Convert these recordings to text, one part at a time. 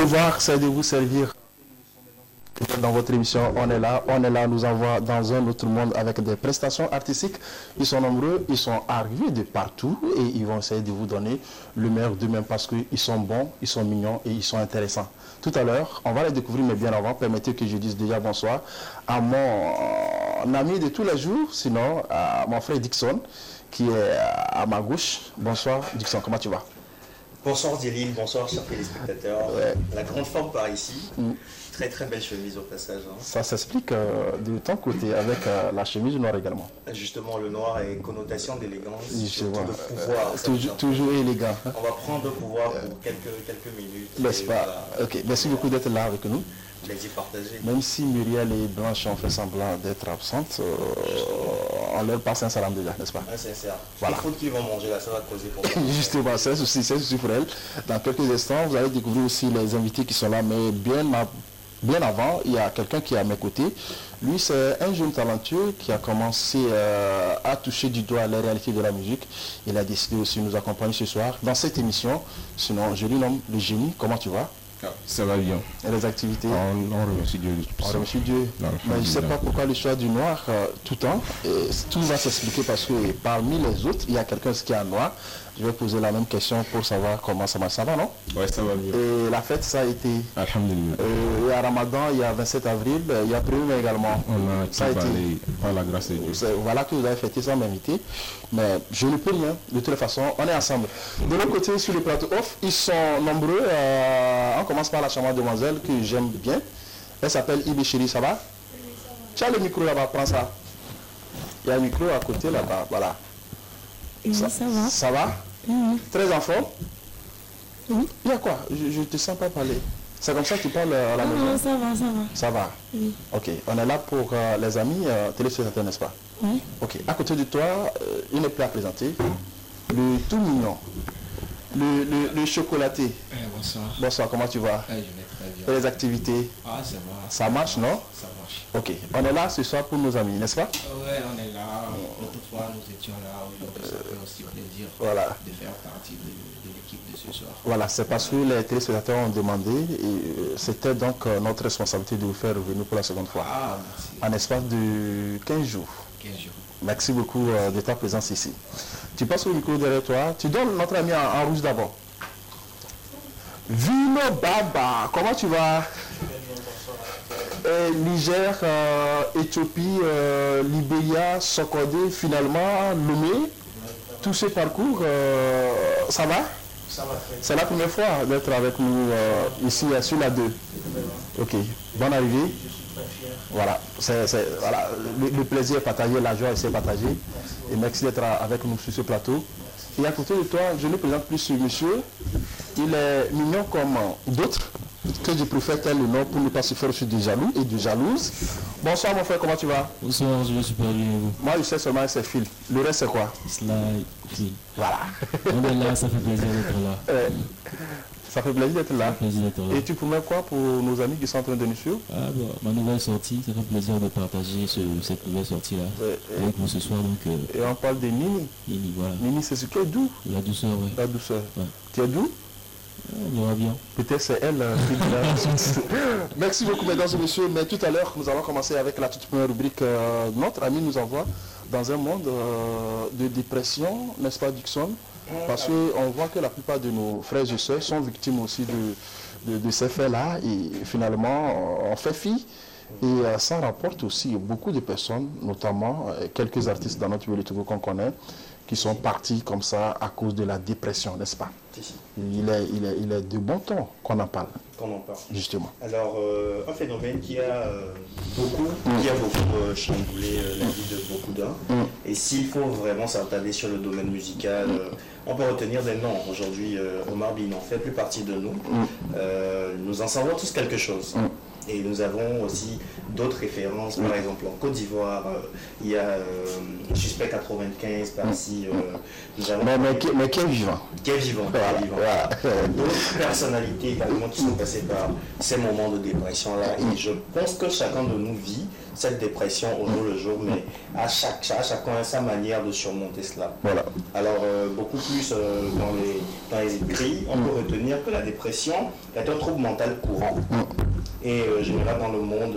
devoir, c'est de vous servir. Dans votre émission, on est là, nous envoie dans un autre monde avec des prestations artistiques. Ils sont nombreux, ils sont arrivés de partout et ils vont essayer de vous donner le meilleur d'eux-mêmes parce qu'ils sont bons, ils sont mignons et ils sont intéressants. Tout à l'heure, on va les découvrir, mais bien avant, permettez que je dise déjà bonsoir à mon ami de tous les jours, sinon à mon frère Dixon, qui est à ma gauche. Bonsoir Dixon, comment tu vas? Bonsoir Djelil, bonsoir chers téléspectateurs. Ouais. La grande forme par ici. Très très belle chemise au passage. Hein. Ça s'explique de ton côté avec la chemise noire également. Justement, le noir est une connotation d'élégance, Je vois. de pouvoir. Toujours élégant. Hein? On va prendre le pouvoir pour quelques minutes. N'est-ce pas? Voilà. Ok, merci beaucoup d'être là avec nous. Plaisir partagé. Même si Muriel et Blanche ont fait semblant d'être absentes, on leur passe un salam déjà, n'est-ce pas? Sincère. Voilà. Il faut qu'ils vont manger là, ça va causer pour moi. Justement, c'est un souci pour elle. Dans quelques instants, vous allez découvrir aussi les invités qui sont là, mais bien avant, il y a quelqu'un qui est à mes côtés. Lui, c'est un jeune talentueux qui a commencé à toucher du doigt les réalités de la musique. Il a décidé aussi de nous accompagner ce soir dans cette émission. Sinon, je lui nomme le génie. Comment tu vas? Ça va bien. Et les activités? On remercie Dieu. On remercie Dieu. Mais je ne sais pas pourquoi le choix du noir tout le temps. Et tout va s'expliquer parce que parmi les autres, il y a quelqu'un qui est en noir. Je vais poser la même question pour savoir comment ça marche. Ça va, non? Oui, ça va bien. Et la fête, ça a été... Alhamdulillah. Il y a Ramadan, il y a 27 avril, il y a Prélume également. On a ça a été par la grâce de Dieu. Voilà que vous avez fêté sans m'inviter. Mais je ne peux rien. De toute façon, on est ensemble. De l'autre côté, sur le plateau off, ils sont nombreux. On commence par la charmante demoiselle que j'aime bien. Elle s'appelle Ibi Chéri, ça va? Tu as le micro là-bas, prends ça. Il y a un micro à côté là-bas, voilà. Oui, ça va. Ça va? Très en forme? Oui. Il y a quoi? Je ne te sens pas parler. C'est comme ça que tu parles à la maison? Non, ça va, ça va. Ça va? Oui. Ok, on est là pour les amis téléspectateurs, n'est-ce pas? Oui. Ok, à côté de toi, il n'est plus à présenter. Le tout mignon, le chocolaté. Bonsoir. Bonsoir, comment tu vas? Je vais très bien. Et les activités? Ah, ça va. Ça marche, non? Ça marche. Ok, on est là ce soir pour nos amis, n'est-ce pas? Ouais, on est là. L'autre fois, nous étions là. Aujourd'hui, ça fait aussi plaisir de faire partie de l'équipe de ce soir. Voilà, c'est parce que les téléspectateurs ont demandé et c'était donc notre responsabilité de vous faire revenir pour la seconde fois. Ah, merci. En espace de 15 jours. 15 jours. Merci beaucoup de ta présence ici. Tu passes au micro derrière toi. Tu donnes notre ami en rouge d'abord. Vino Baba, comment tu vas? Niger, Éthiopie, Libéria, Sokodé, finalement, Lomé. Tout ce parcours, ça va? Ça va très bien. C'est la première fois d'être avec nous ici sur la 2. Ok, bonne arrivée. Je suis très fier. Voilà, voilà. Le plaisir est partagé, la joie est partagée. Et merci d'être avec nous sur ce plateau. Et à côté de toi, je ne présente plus ce monsieur. Il est mignon comme d'autres, que je préfère tel le nom pour ne pas se faire aussi de jaloux et de jalouse. Bonsoir mon frère, comment tu vas? Bonsoir, je vais super bien et vous? Moi je sais seulement c'est Phil. Le reste c'est quoi? Slide, Phil. Voilà. On est là, ça fait plaisir d'être là. Ça fait plaisir d'être là. Ça fait plaisir d'être là. Et tu promets quoi pour nos amis qui sont en train de nous suivre? Ah bah, ma nouvelle sortie, ça fait plaisir de partager cette nouvelle sortie-là avec vous ce soir. Donc, et on parle de Nini. Nini, voilà. Nini, c'est ce qui est doux. La douceur, oui. La douceur. Ouais. Tu es doux? On ira bien. Peut-être c'est elle qui dit Merci beaucoup mesdames et messieurs. Mais tout à l'heure, nous allons commencer avec la toute première rubrique. Notre ami nous envoie dans un monde de dépression, n'est-ce pas Dixon? Parce qu'on voit que la plupart de nos frères et sœurs sont victimes aussi de ces faits-là. Et finalement, on fait fi. Et ça rapporte aussi beaucoup de personnes, notamment quelques artistes dans notre milieu qu'on connaît, qui sont partis comme ça à cause de la dépression, n'est-ce pas? Il est de bon ton qu'on en parle. Qu'on en parle. Justement. Alors, un phénomène qui a beaucoup chamboulé la vie de beaucoup d'hommes. Et s'il faut vraiment s'attarder sur le domaine musical, on peut retenir des noms. Aujourd'hui, Omar Bin n'en fait plus partie de nous. Nous en savons tous quelque chose. Et nous avons aussi d'autres références, par exemple en Côte d'Ivoire, il y a Suspect 95 par-ci. Mais qui est vivant. Qui est vivant. Voilà. D'autres personnalités également qui sont passées par ces moments de dépression-là. Et je pense que chacun de nous vit cette dépression au jour le jour, mais à chacun a sa manière de surmonter cela. Voilà. Alors, beaucoup plus dans les écrits, on peut retenir que la dépression est un trouble mental courant. Et général dans le monde,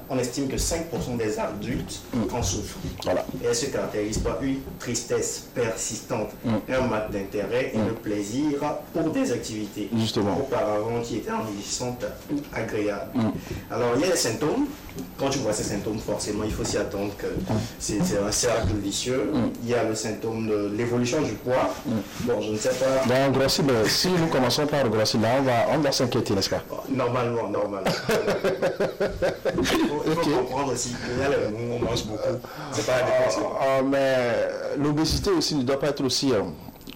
on estime que 5% des adultes en souffrent. Voilà. Et elle se caractérise par une tristesse persistante, un manque d'intérêt et de plaisir pour des activités auparavant qui étaient enrichissantes ou agréables. Alors il y a des symptômes. Quand tu vois ces symptômes, forcément, il faut s'y attendre que c'est un cercle vicieux. Il y a le symptôme de l'évolution du poids. Bon, je ne sais pas. Donc, grossir, si nous commençons par grossir, là, on va s'inquiéter, n'est-ce pas? Normalement. Il faut comprendre aussi que là, on mange beaucoup. C'est pas la dépression. Mais l'obésité aussi ne doit pas être aussi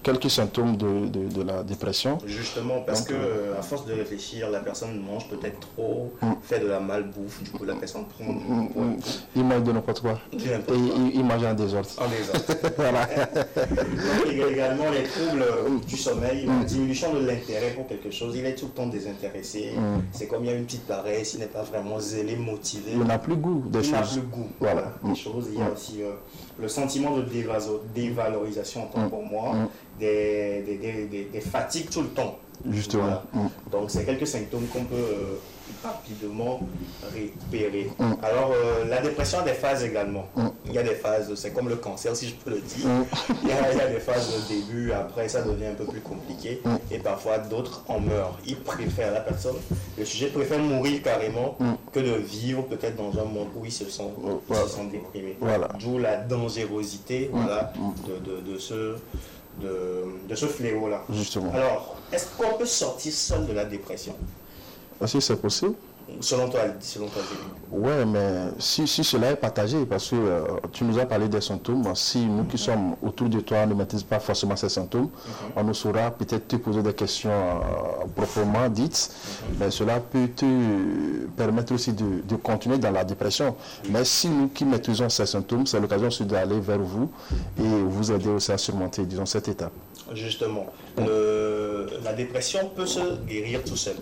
quelques symptômes de la dépression. Justement, parce que à force de réfléchir, la personne mange peut-être trop, fait de la malbouffe, du coup la personne prend du poids. Il mange de n'importe quoi. Il mange en désordre. Voilà. Donc, il y a également les troubles du sommeil, la diminution de l'intérêt pour quelque chose. Il est tout le temps désintéressé. C'est comme il y a une petite paresse, il n'est pas vraiment zélé, motivé. Il n'a plus goût des choses. Il n'a plus goût des choses. Il y a aussi le sentiment de dévalorisation en tant pour moi. Des fatigues tout le temps. Justement. Voilà. Donc c'est quelques symptômes qu'on peut rapidement repérer. Alors la dépression a des phases également. Il y a des phases, c'est comme le cancer si je peux le dire. Il y a des phases au début, après ça devient un peu plus compliqué et parfois d'autres en meurent. Le sujet préfère mourir carrément que de vivre peut-être dans un monde où ils se sentent déprimés. Voilà. D'où la dangerosité de ce fléau-là. Justement. Alors, est-ce qu'on peut sortir seul de la dépression? Est-ce que c'est possible? Selon toi, ouais, mais si cela est partagé, parce que tu nous as parlé des symptômes, si nous qui sommes autour de toi ne maîtrisons pas forcément ces symptômes, on nous saura peut-être te poser des questions proprement dites, mais cela peut te permettre aussi de continuer dans la dépression. Mais si nous qui maîtrisons ces symptômes, c'est l'occasion aussi d'aller vers vous et vous aider aussi à surmonter, disons, cette étape. Justement, la dépression peut se guérir tout seul.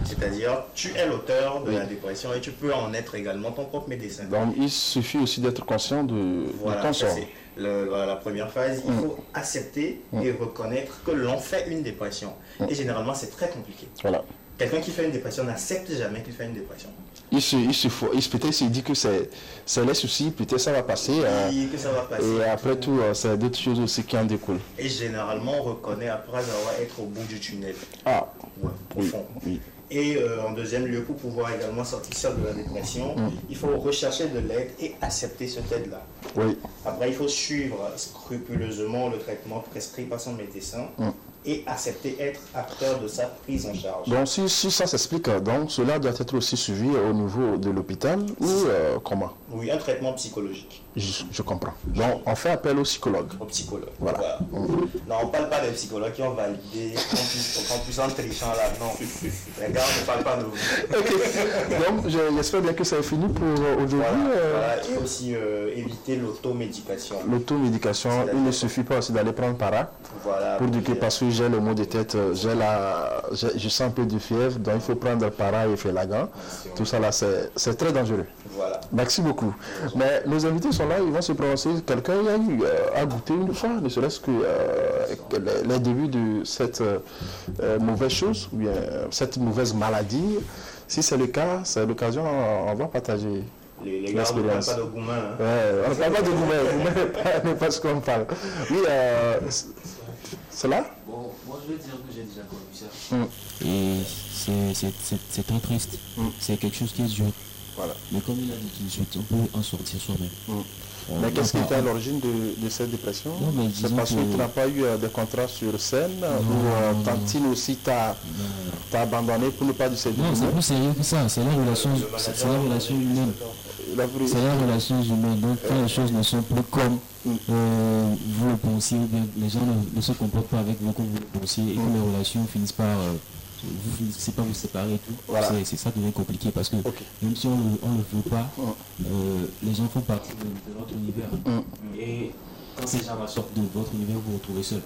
C'est-à-dire, tu es l'auteur de la dépression et tu peux en être également ton propre médecin. Donc, il suffit aussi d'être conscient de ton sort. La première phase, il faut accepter et reconnaître que l'on fait une dépression. Et généralement, c'est très compliqué. Voilà. Quelqu'un qui fait une dépression n'accepte jamais qu'il fait une dépression. Peut-être s'il dit que c'est les soucis, peut-être ça va passer. Que ça va passer. Et après tout, c'est d'autres choses aussi qui en découlent. Et généralement, on reconnaît après avoir été au bout du tunnel. Au fond. Oui. Et en deuxième lieu, pour pouvoir également sortir de la dépression, il faut rechercher de l'aide et accepter cette aide-là. Oui. Après, il faut suivre scrupuleusement le traitement prescrit par son médecin et accepter être acteur de sa prise en charge. Donc, si ça s'explique, donc cela doit être aussi suivi au niveau de l'hôpital ou comment? Oui, un traitement psychologique. Je comprends. Donc, on fait appel au psychologue. Au psychologue. Voilà. Non, on ne parle pas des psychologues qui ont validé, en plus en trichant là, non. Les gars, on ne parle pas de vous. Okay. Donc, j'espère bien que ça est fini pour aujourd'hui. Voilà. Et aussi éviter l'automédication. L'automédication, il ne suffit pas aussi d'aller prendre para. Voilà. Pour dire que parce que j'ai le mot de tête, je sens un peu de fièvre, donc il faut prendre para et faire la gant. Tout ça là, c'est très dangereux. Voilà. Merci beaucoup. Mais nos invités sont là, ils vont se prononcer. Quelqu'un a eu à goûter une fois, ne serait-ce que les débuts de cette mauvaise chose, ou bien cette mauvaise maladie. Si c'est le cas, c'est l'occasion, on va partager. Les gars, on ne parle pas de gourmand. Hein. Ouais, on ne parle pas de gourmand, n'est pas ce qu'on parle. Oui, c'est là? Bon, moi je vais dire que j'ai déjà connu ça. Et c'est très triste. C'est quelque chose qui est dur. Voilà. Mais comme il a dit tout de suite, on peut en sortir soi-même. Mais qu'est-ce qui était à l'origine de cette dépression? C'est parce que tu n'as pas eu des contrats sur scène ou Tantine aussi t'a abandonné pour ne pas du CDI? Non, c'est plus sérieux que ça. C'est la relation humaine. C'est la relation humaine. Donc quand les choses ne sont plus comme vous le pensiez, ou bien les gens ne se comportent pas avec vous comme vous le pensiez, et que les relations finissent par vous ne savez pas vous séparer et tout. Voilà. C'est ça devient compliqué parce que même si on ne le veut pas, les gens font partie de notre univers. Et quand ces gens sortent de votre univers, vous vous retrouvez seul.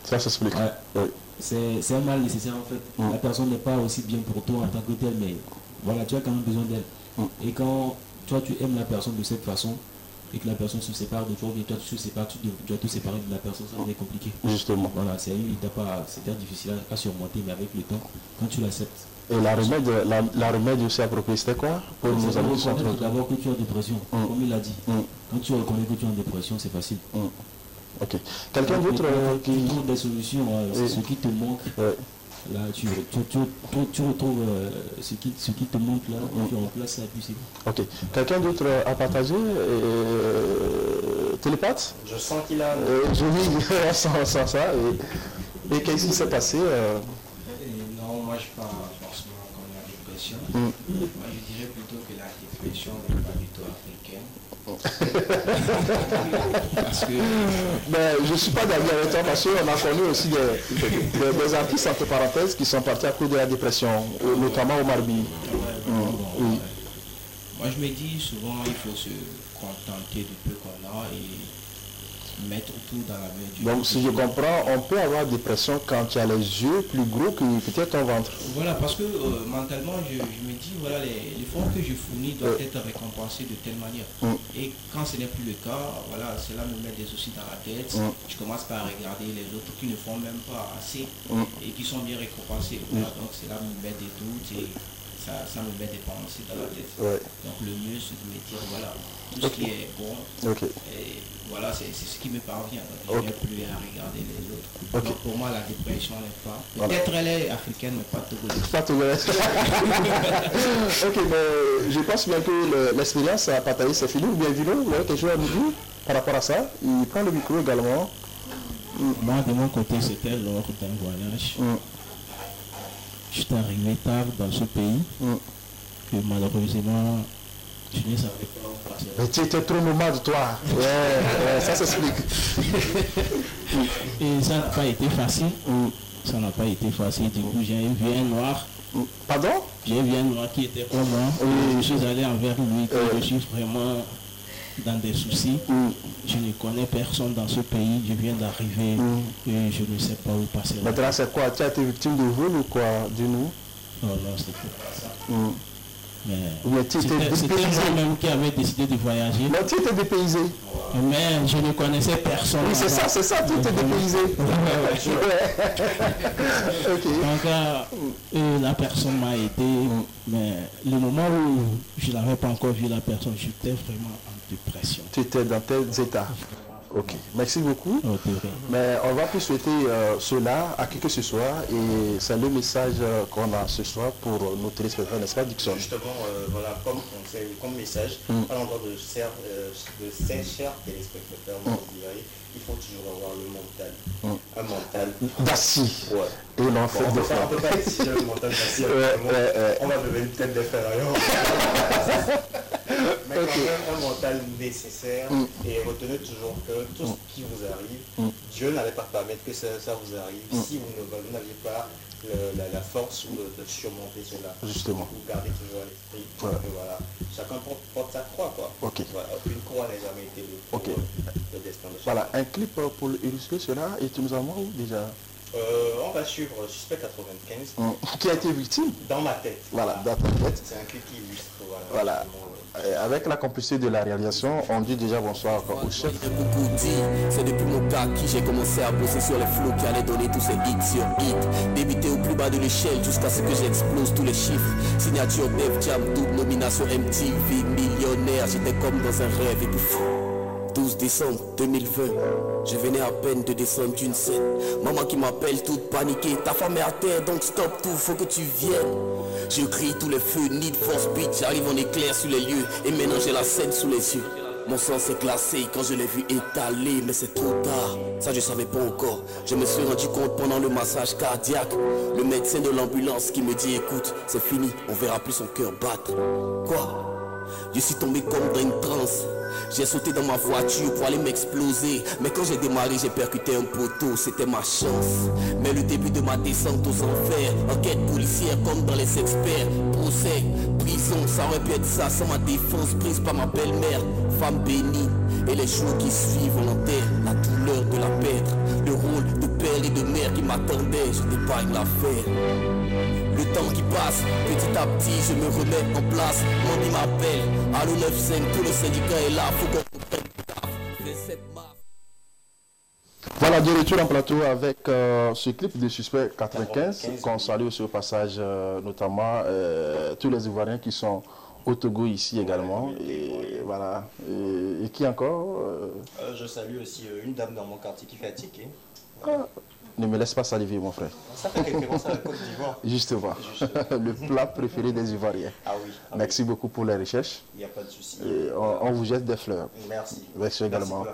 Ça s'explique. Ouais. C'est un mal nécessaire en fait. La personne n'est pas aussi bien pour toi en tant que telle, mais voilà, tu as quand même besoin d'elle. Et quand toi tu aimes la personne de cette façon, et que la personne se sépare de toi, ou toi tu te sépares, tu dois te séparer de la personne, ça devient compliqué. Justement. Voilà, c'est une étape difficile à surmonter, mais avec le temps, quand tu l'acceptes. Et la remède aussi appropriée, c'était quoi pour nos amis qui sont tout d'abord que tu es en dépression, comme il a dit. Quand tu reconnais que tu es en dépression, c'est facile. Ok. Quelqu'un d'autre qui trouve des solutions, ce qui te manque. Là, tu retrouves ce qui te manque là, tu remplaces ça et puis c'est bon. Ok. Quelqu'un d'autre à partager Télépathe? Je sens qu'il a... Je vis sans ça. Et qu'est-ce qui s'est passé Non, moi je parle forcément comme la dépression. Moi je dirais plutôt que la dépression n'est pas du tout africaine. Parce que... je ne suis pas d'accord avec toi parce qu'on a connu aussi des artistes entre parenthèses qui sont partis à cause de la dépression, notamment au Marbi. Moi je me dis souvent il faut se contenter du peu qu'on a et mettre tout dans la main du... Donc si je comprends, on peut avoir dépression quand tu as les yeux plus gros que peut-être ton ventre. Voilà, parce que mentalement je me dis voilà l'effort que je fournis doit être récompensé de telle manière. Et quand ce n'est plus le cas, voilà, cela me met des soucis dans la tête. Je commence par regarder les autres qui ne font même pas assez et qui sont bien récompensés. Voilà, donc cela me met des doutes et ça me met des pensées dans la tête. Donc le mieux c'est de me dire voilà, tout ce qui est bon. Et voilà, c'est ce qui me parvient. Donc, je n'ai plus à regarder les autres. Donc pour moi la dépression n'est pas. Peut-être elle est africaine mais pas togolaise. Pas togolaise. Ok, mais je pense bien que l'expérience à partager c'est fini. Ou bien Vino, vous avez quelque chose à nous dire par rapport à ça? Il prend le micro également. Moi de mon côté c'était lors d'un voyage. J'étais arrivé tard dans ce pays que malheureusement je ne savais pas où passer. Mais tu étais trop nomade toi. Ça s'explique. Et ça n'a pas été facile. Ça n'a pas été facile. Du coup j'ai vu un noir. Pardon? J'ai vu un noir qui était comme moi. Je suis allé envers lui que je suis vraiment dans des soucis. Je ne connais personne dans ce pays. Je viens d'arriver et je ne sais pas où passer. Maintenant c'est quoi? Tu as été victime de vol ou quoi? Dis-nous. Non, c'était pas ça. Mais c'était moi-même qui avait décidé de voyager. Mais tu étais dépaysé. Mais je ne connaissais personne. Oui, c'est ça, tu étais dépaysé. Donc la personne m'a aidé, mais le moment où je n'avais pas encore vu la personne, j'étais vraiment en dépression. Tu étais dans tel état. Ok, merci beaucoup. Mais on va plus souhaiter cela à qui que ce soit et c'est le message qu'on a ce soir pour nos téléspectateurs, n'est-ce pas, Dixon? Justement, voilà, comme conseil, comme message, à l'endroit de ces chers téléspectateurs, vous direz, il faut toujours avoir le mental. Un mental d'acier. Et l'on fait on ne peut pas exiger le mental d'acier. On va devenir peut-être des ferrailleurs. Mais quand même un mental nécessaire et retenez toujours que tout ce qui vous arrive, Dieu n'allait pas permettre que ça vous arrive si vous n'aviez pas la force de surmonter cela. Justement. Vous gardez toujours à l'esprit. Voilà. Chacun porte sa croix, quoi. Voilà. Une croix n'a jamais été le destin de chacun. Voilà, un clip pour illustrer cela et tu nous envoies où déjà? On va suivre Suspect 95. Qui a été victime? Dans ma tête. Voilà, dans ta tête. C'est un clip qui illustre. Voilà. Avec la complicité de la réalisation, on dit déjà bonsoir au chef. C'est depuis mon cas qui j'ai commencé à bosser sur les flots qui allaient donner tous ces hits sur hit. Débuter au plus bas de l'échelle jusqu'à ce que j'explose tous les chiffres. Signature Def Jam, double nomination MTV, millionnaire. J'étais comme dans un rêve et tout fou. 12 décembre 2020, je venais à peine de descendre d'une scène. Maman qui m'appelle toute paniquée, ta femme est à terre donc stop tout, faut que tu viennes. Je crie tous les feux, Need for Speed, j'arrive en éclair sur les lieux et maintenant j'ai la scène sous les yeux. Mon sang s'est glacé quand je l'ai vu étaler, mais c'est trop tard, ça je savais pas encore. Je me suis rendu compte pendant le massage cardiaque. Le médecin de l'ambulance qui me dit écoute, c'est fini, on verra plus son cœur battre. Quoi? Je suis tombé comme dans une transe. J'ai sauté dans ma voiture pour aller m'exploser. Mais quand j'ai démarré, j'ai percuté un poteau, c'était ma chance. Mais le début de ma descente aux enfers, enquête policière comme dans les experts. Procès, prison, ça aurait pu être ça sans ma défense prise par ma belle-mère. Femme bénie, et les jours qui suivent volontaire, la douleur de la perdre. Le rôle de père et de mère qui m'attendait, je t'épargne l'affaire. Le temps qui passe, petit à petit, je me remets en place. Mandi m'appelle, Allo 95, tout le syndicat est là, faut qu'on comprenne le taf. 27 mars. Voilà, de retour en plateau avec ce clip de Suspect 95, qu'on salue aussi au passage, notamment tous les Ivoiriens qui sont au Togo ici également. Et voilà. Et qui encore Je salue aussi une dame dans mon quartier qui fait un ticket. Ne me laisse pas saliver, mon frère. Ça fait référence à la Côte d'Ivoire. Justement, le plat préféré des Ivoiriens. Ah oui. Merci beaucoup pour les recherches. Il n'y a pas de souci. Et on vous jette des fleurs. Merci. Merci également.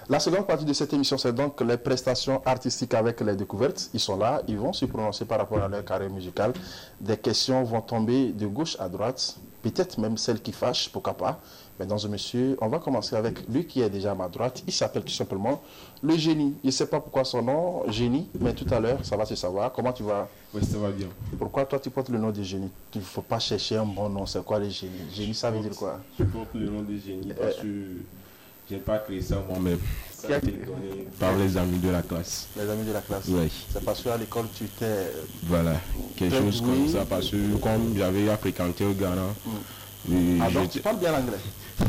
La seconde partie de cette émission, c'est donc les prestations artistiques avec les découvertes. Ils sont là, ils vont se prononcer par rapport à leur carrière musicale. Des questions vont tomber de gauche à droite, peut-être même celles qui fâchent, pourquoi pas. Mesdames et messieurs, on va commencer avec lui qui est déjà à ma droite. Il s'appelle tout simplement le Génie. Je ne sais pas pourquoi son nom, Génie, mais tout à l'heure, ça va se savoir. Comment tu vas? Oui, ça va bien. Pourquoi toi tu portes le nom de Génie? Il ne faut pas chercher un bon nom. C'est quoi le Génie? Génie, ça veut dire quoi? Je porte le nom de Génie parce que je n'ai pas créé ça moi-même. Ça a été donné par les amis de la classe. Les amis de la classe? Oui. C'est parce qu'à l'école, tu t'es... Voilà, quelque chose comme ça. Parce que comme j'avais à fréquenter au Ghana... Ah donc tu parles bien l'anglais?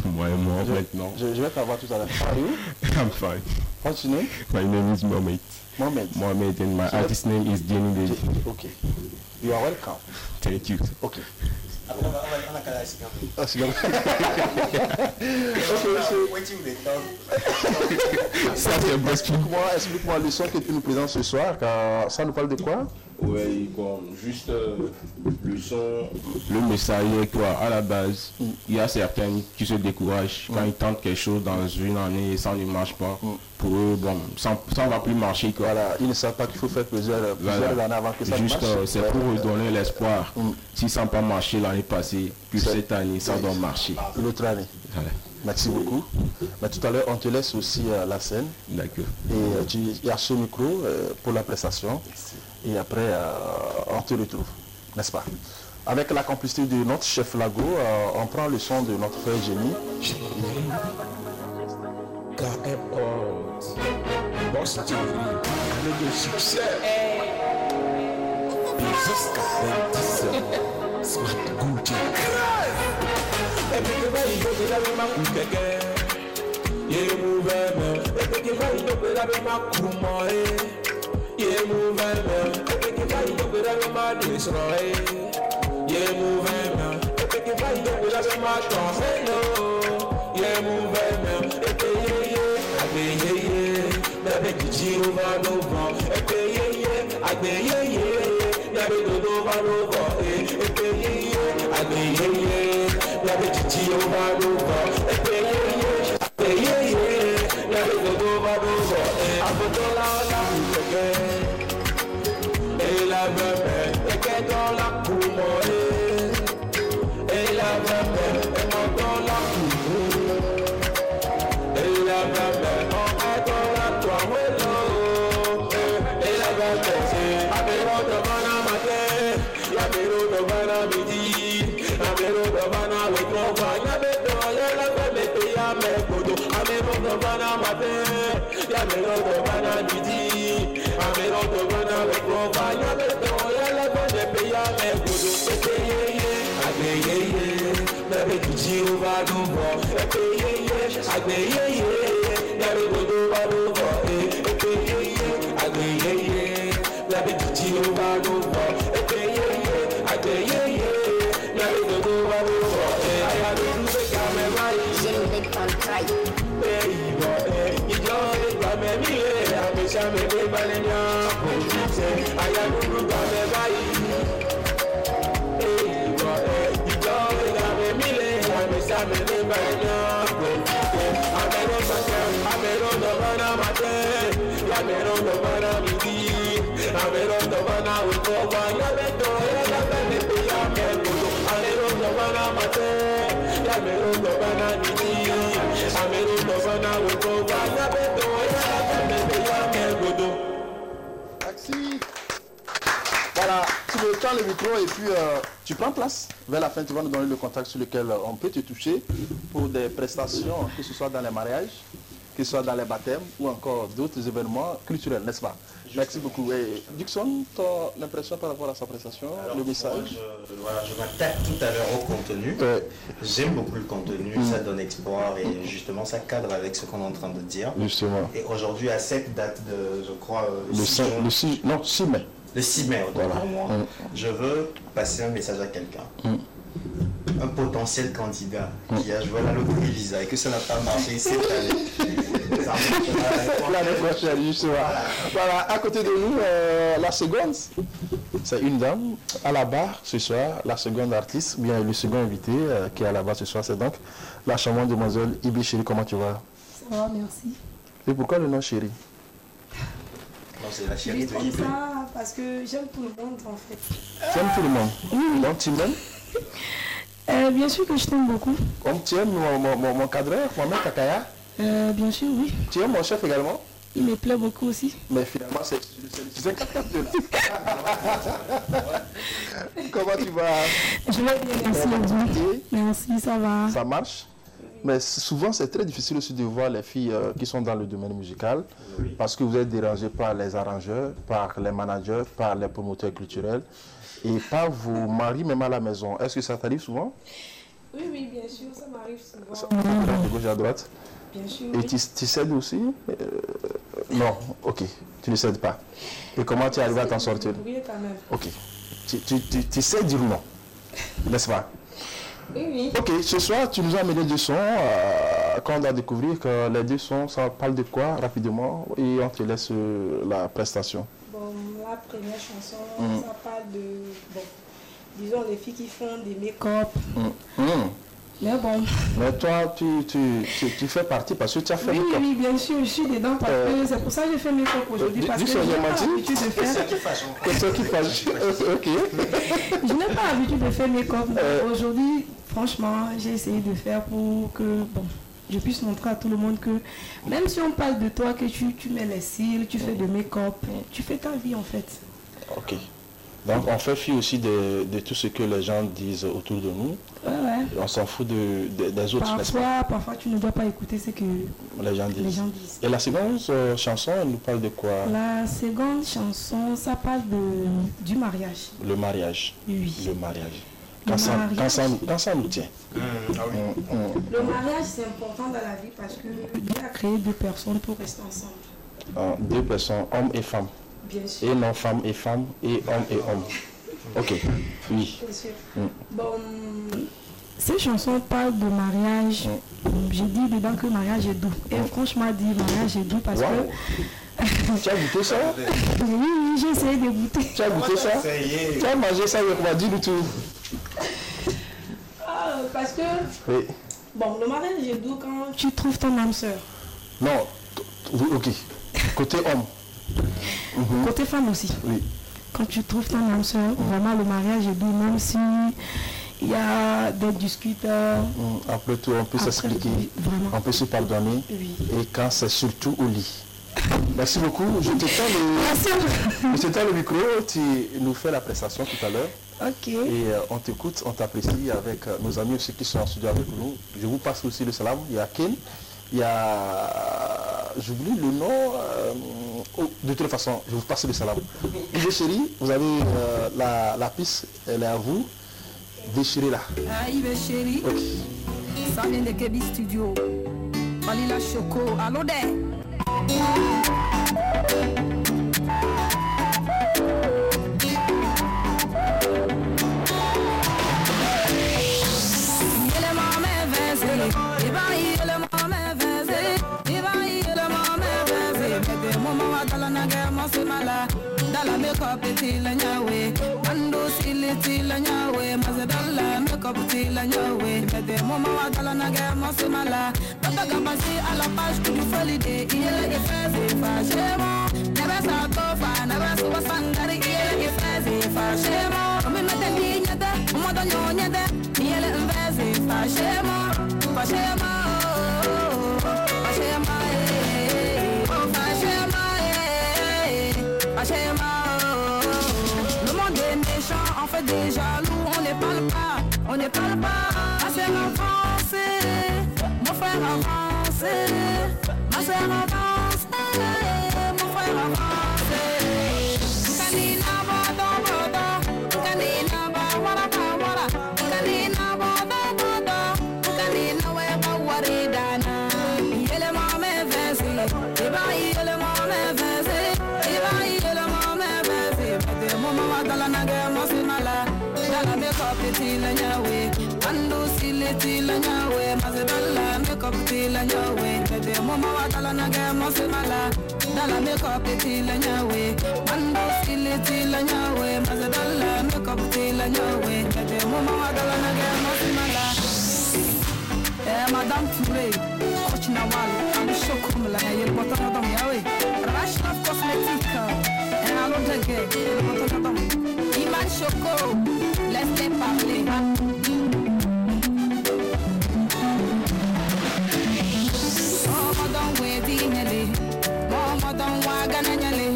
Moi, maintenant. Je vais t'avoir tout à l'heure. How are you? I'm fine. What's your name? My name is Mohamed. Mohamed. Mohamed and my artist name is Jenny Deji. Okay. You are welcome. Thank you. Okay. On a qu'à la cigarette. Ah, c'est bien. Waiting the dog. Ça, c'est Explique-moi le son que tu nous présentes ce soir, car ça nous parle de quoi? Oui, comme juste le son, le message est quoi? À la base, il y a certains qui se découragent quand ils tentent quelque chose dans une année et ça ne marche pas. Pour eux, bon, ça ne va plus marcher. Quoi. Voilà, ils ne savent pas qu'il faut faire plusieurs années avant que ça juste, marche. c'est pour redonner l'espoir. Si ça n'a pas marché l'année passée, que cette année, ça doit marcher. L'autre année. Voilà. Merci beaucoup. Mais tout à l'heure, on te laisse aussi la scène. D'accord. Et tu as ce micro pour la prestation. Et après, on te retrouve, n'est-ce pas? Avec la complicité de notre chef Lago, on prend le son de notre frère Génie. Yeah, move man. If I don't put up my destroy. Yeah, move man. If I don't put up my hello. Yeah, move man. I be never you over no wrong. I be never do over no wrong. I be never you over no wrong. Never do over no wrong. I put all out. Et la bébé, et qu'elle dans la cour, et la bébé, et mon dans la cour, et la bébé, on est dans la toile, et la bébé, c'est Amero de Bana matin, Amero de Bana midi, Amero de Bana le travail, la bébé, et Amero de Bana matin, Amero de Bana midi. Amero to bana le prova ya le to ya la bane pe ya me godo agbeyeye na be ji o ba do bo agbeyeye na be godo ba do bo agbeyeye na be ji o ba do bo agbeyeye na be godo ba do bo aya do be ka me mai je me kan try me be balenya police aya nuru ba me bai you don't got me mile me sa me be balenya amero do bana mate ya mero do bana midi amero do bana we go ba ya be do ya be be ya me go amero do bana mate ya mero do bana midi Merci. Voilà, tu me tends le micro et puis tu prends place. Vers la fin, tu vas nous donner le contact sur lequel on peut te toucher pour des prestations, que ce soit dans les mariages, que ce soit dans les baptêmes ou encore d'autres événements culturels, n'est-ce pas? Merci beaucoup. Et Dixon, ton impression par rapport à sa prestation, le message? Je m'attaque tout à l'heure au contenu. J'aime beaucoup le contenu, ça donne espoir et justement ça cadre avec ce qu'on est en train de dire. Justement. Et aujourd'hui, à cette date de, je crois, le 6 mai. Le 6 mai, autant Voilà. pour moi, je veux passer un message à quelqu'un. Un potentiel candidat qui a joué à la loterie Visa et que ça n'a pas marché cette année. L'année prochaine, justement. Voilà, à côté de nous, la seconde, c'est une dame à la barre ce soir, la seconde artiste, bien le second invité qui est à la barre ce soir, c'est donc la charmante demoiselle Ibi Chéri. Comment tu vas? Ça va, merci. Et pourquoi le nom Chéri? Non, c'est la chérie Je de trouve Ibi. ça parce que j'aime tout le monde en fait. Tu aimes tout le monde? Oui. Donc tu m'aimes? Bien sûr que je t'aime beaucoup. Comme tu aimes mon cadreur, Mohamed Kakaya? Bien sûr, oui. Tu aimes mon chef également? Il me plaît beaucoup aussi. Mais finalement, c'est 54 Comment tu vas? Je vais bien, merci Abdou. Merci, ça va. Ça marche? Mais souvent, c'est très difficile aussi de voir les filles qui sont dans le domaine musical parce que vous êtes dérangés par les arrangeurs, par les managers, par les promoteurs culturels et par vos maris même à la maison. Est-ce que ça t'arrive souvent? Oui, oui, bien sûr, ça m'arrive souvent. De gauche à droite? Bien sûr. Et Oui. tu cèdes aussi? Non, ok, tu ne cèdes pas. Et comment tu arrives à t'en sortir? Oui, quand même. Ok, tu sais dire non, n'est-ce pas? Oui, oui. Ok, ce soir, tu nous as amené deux sons qu'on doit découvrir que les deux sons, ça parle de quoi rapidement et on te laisse la prestation. Bon, la première chanson, ça parle de, bon, disons les filles qui font des make-up. Mais bon. Mais toi, tu fais partie parce que tu as fait Oui, make-up. oui, bien sûr, je suis dedans parce que c'est pour ça que j'ai fait make-up aujourd'hui parce que je n'ai pas l'habitude de faire. Question qui fâche. Ok. Je n'ai pas l'habitude de faire make-up. Aujourd'hui, franchement, j'ai essayé de faire pour que, bon, je puisse montrer à tout le monde que même si on parle de toi, que tu mets les cils, tu fais de make-up, tu fais ta vie en fait. Ok. Donc on fait fi aussi de tout ce que les gens disent autour de nous. Ouais, ouais. On s'en fout des autres, n'est-ce pas? Parfois, tu ne dois pas écouter ce que les gens disent. Et la seconde chanson, elle nous parle de quoi? La seconde chanson, ça parle du mariage. Le mariage. Oui. Le mariage. Quand ça nous tient. Le mariage, c'est important dans la vie parce que Dieu a créé deux personnes pour rester ensemble. Deux personnes, homme et femme. Bien sûr. Et non femme et femme, et homme et homme. Ok, oui. Bien sûr. Bon, ces chansons parlent de mariage. J'ai dit dedans que le mariage est doux. Et franchement, dit mariage est doux parce que... Tu as goûté ça? Oui, j'ai essayé de goûter. Tu as goûté ça? Tu as mangé ça avec moi, dis-nous tout. Parce que... Oui. Bon, le mariage est doux quand tu trouves ton âme sœur. Non, ok. Côté homme. Côté femme aussi. Oui. Quand tu trouves ton âme sœur, vraiment le mariage est doux, même si il y a des discuteurs. Après tout, on peut s'expliquer, on peut se pardonner. Oui. Et quand c'est surtout au lit. Merci beaucoup. Je te tends le micro, tu nous fais la prestation tout à l'heure. Ok. Et on t'écoute, on t'apprécie avec nos amis aussi qui sont en studio avec nous. Je vous passe aussi le salam. Il y a Ken, il y a... J'oublie le nom. De toute façon, je vous passe le salam. Ibi Chéri, vous avez la piste, elle est à vous. Déchirez-la. Ibi Chéri, ça vient de Kebi Studio. Malila Choco, allô there. Dala makeup tila nyawe, mando sili tila nyawe, mazadala makeup tila nyawe. Mede mama wa dala nage mosimala, papa kapasi à la page du holiday. Il est fait fâchement, never sa tofa, never so sangari. Il est fait fâchement, comme une tête nyada, on m'a donné nyada. Il est fait fâchement, fâchement. fait des jaloux, on ne parle pas, on ne parle pas. Ma sœur avance, mon frère avance, ma sœur avance, mon frère avance. Kanina bodo bodo, kanina ba wara ba wara, kanina bodo bodo, kanina weba waridana. Yele mame vese, iba yele mame vese, iba yele mame vese. Bete mama wadala nage mosimala, dala me kopiti la nyawe, andu sileti la nyawe, mazedala me kopiti la nyawe. Bete mama wadala nage mosimala, dala me kopiti la nyawe, andu sileti la nyawe, mazedala me kopiti la nyawe. Bete mama wadala nage mosimala. Madame Touré, Coach Nawal, I'm Shokum, la yel bottom of them, Yahweh. Rashnaf Cosmetic, and I don't take it, the bottom of them. Iman Shoko, laisse-les parler. Oh, Madame Wedinelli, oh, Madame Wagananelli,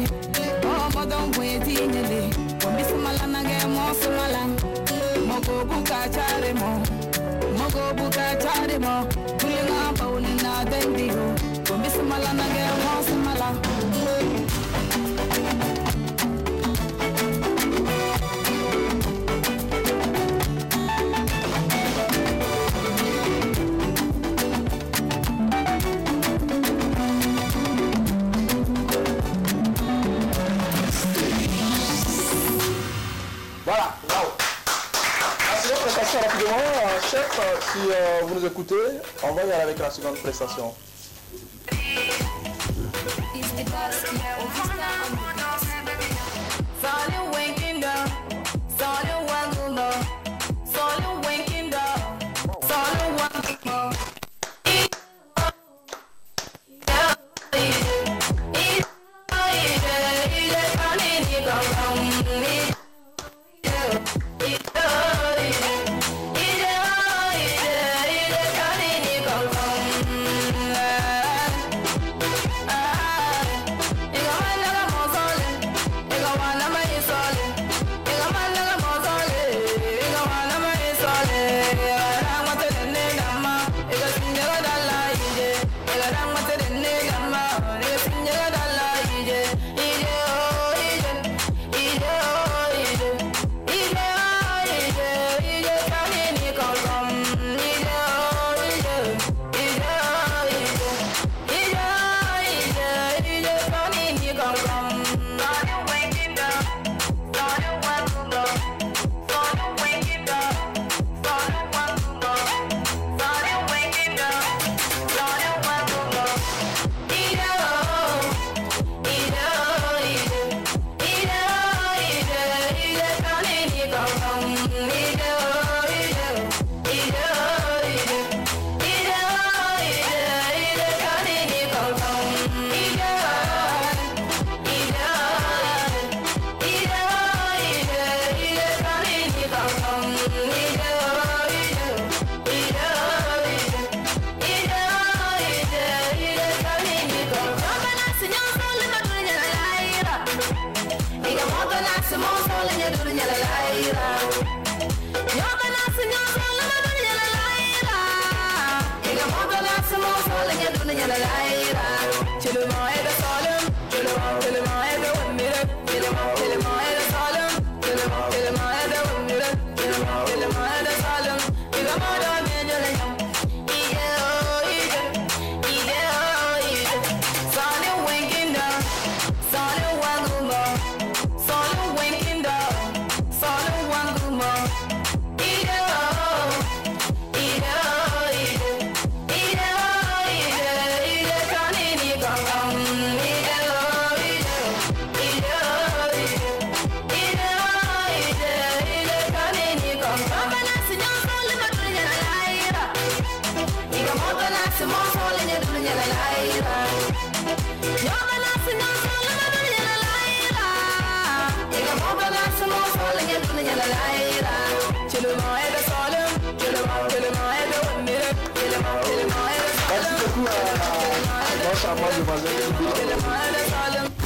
oh, Madame Wedinelli, oh, Miss Malanage, Mosumala, Mogo Buka Charemo. Mogo buka chari mo, kulinga pauli na dendiho. Kumisi mala na ge mosi mala. Voilà, wow. Seconde prestation rapidement, chef, si vous nous écoutez, on va y aller avec la seconde prestation.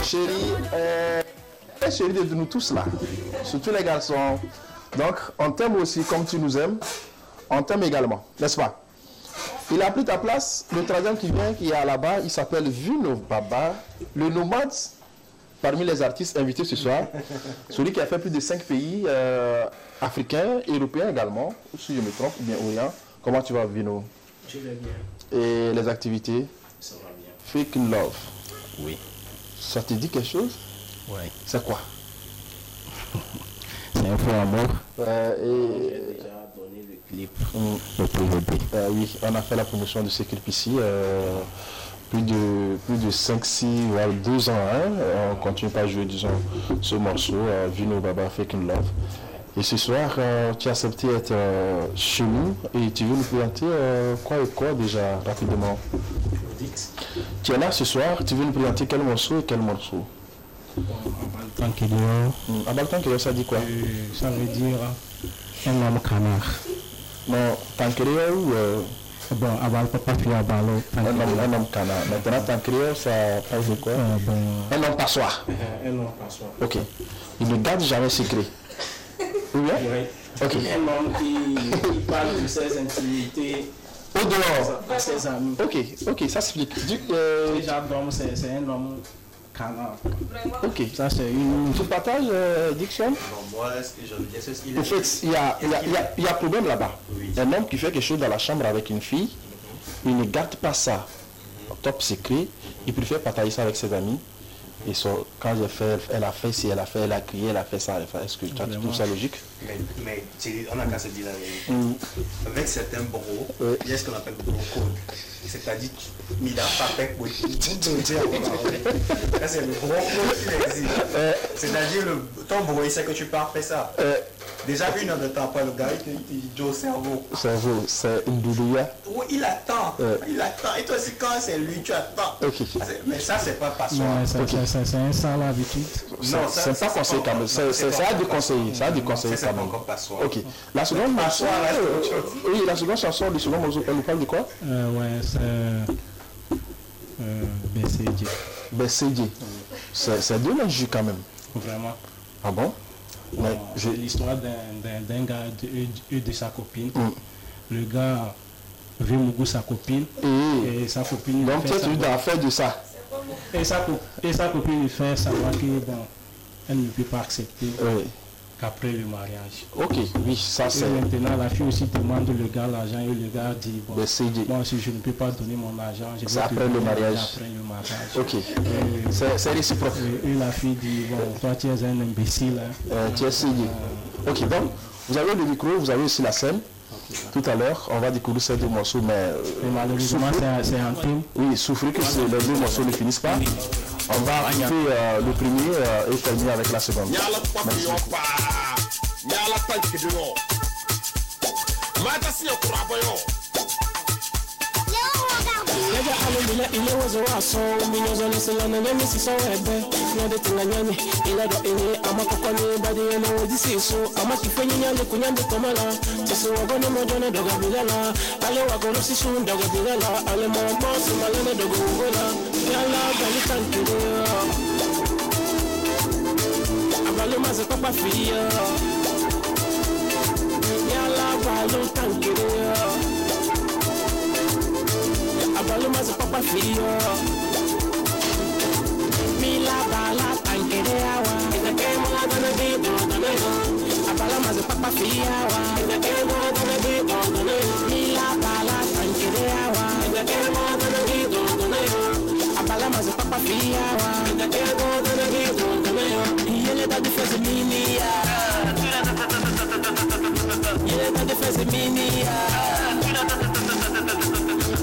Chérie, chérie de nous tous là, surtout les garçons, Donc, on t'aime aussi comme tu nous aimes. On t'aime également, n'est-ce pas? Il a pris ta place. Le troisième qui vient, qui est là-bas, il s'appelle Vino Baba, le nomade, parmi les artistes invités ce soir. Celui qui a fait plus de 5 pays africains, européens également, si je me trompe, ou bien orient. Comment tu vas, Vino? Je vais bien. Et les activités? Ça va bien. Fake Love. Oui. Ça te dit quelque chose? Oui. C'est quoi? C'est un faux amour. Et... J'ai déjà donné le clip au PVB. Oui, on a fait la promotion de ce clip ici. Plus de 5, 6, voire 2 ans. Hein, on continue pas à jouer, disons, ce morceau, Vino Baba Fake Love. Et ce soir, tu as accepté d'être chez nous et tu veux nous présenter quoi et quoi déjà, rapidement? Tu es là ce soir, tu veux nous présenter quel morceau et quel morceau? Abaltankeleo, ça dit quoi? Ça veut dire un homme canard. Non, Tankeleo ou... Bon, Abal Papa puis Abalo. Un homme canard. Maintenant, Tankeleo, ça parle de quoi? Un homme passoire. Un homme passoire. Ok. Il ne garde jamais secret. Oui, bien? Oui. Ok. Un homme qui parle de ses intimités au dehors à ses amis. Ok, ça s'explique. Déjà, c'est un homme canard. Ok. Ça, c'est une... Tu partages, Dixon? Non, moi, ce que je veux dire, c'est ce qu'il En fait, il y a un problème là-bas. Oui. Un homme qui fait quelque chose dans la chambre avec une fille, il ne garde pas ça top secret, il préfère partager ça avec ses amis. Et quand elle a fait ci, elle a fait, elle a crié, elle a fait ça, est-ce que tu trouves ça logique? Mais on n'a qu'à se dire la vérité. Avec certains bros, il y a ce qu'on appelle le bro code. C'est-à-dire, il n'a pas fait pour tout dire. C'est le bro code qui existe. C'est-à-dire, ton bro, il sait que tu pars faire ça. Déjà, une heure de temps après, le gars, il dit Joe, cerveau. Cerveau, c'est une doudouya. Oui, il attend. Il attend. Et toi aussi, quand c'est lui, tu attends. Okay. Mais ça, c'est pas passoire. C'est un sale habitude. Non, c'est pas conseillé quand même. C'est à déconseiller. Ça a déconseillé quand même. Ok. La seconde chanson, oui, la seconde chanson, le second morceau, elle nous parle de quoi? Ouais, c'est BCJ. BCJ. C'est de l'injure quand même. Vraiment. Ah bon? C'est l'histoire d'un gars et de sa copine. Le gars veut mouiller sa copine et sa copine. Donc tu es dans l'affaire de ça. Et sa copine lui fait savoir que bon, elle ne peut pas accepter qu'après le mariage. Ok, oui, ça c'est. Maintenant la fille aussi demande le gars l'argent et le gars dit bon, moi si je ne peux pas donner mon argent, je vais après le mariage. Après le mariage. Ok, c'est réciproque. Et la fille dit bon, toi tu es un imbécile. Tu es essayé. Ok, donc vous avez le micro, vous avez aussi la scène. Tout à l'heure, on va découvrir ces deux morceaux, mais malheureusement c'est un thème. Oui, souffrez que les deux morceaux ne finissent pas. On va écouter le premier et terminer avec la seconde. Merci. Yaja alumina ile wazo waso minyozo lesela na nyami si so ebe na de tunanyani ile do ile amakoko ni badi na wodi siso amakifenyi nyande kunyande komala sisi wagone mojona doga bilala ale wagoro sisu doga bilala ale mombo simalene dogo ngola yala bali tankire abale maze papa fiya yala bali tankire Abalo mas papa fio Mila bala tankere awa Ina kemo dana bido dana Abalo mas papa fio awa Ina kemo dana bido dana Mila bala tankere awa Ina kemo dana bido dana Abalo mas papa fio awa Ina kemo dana bido dana Yele da defense mini ya Yele da defense mini ya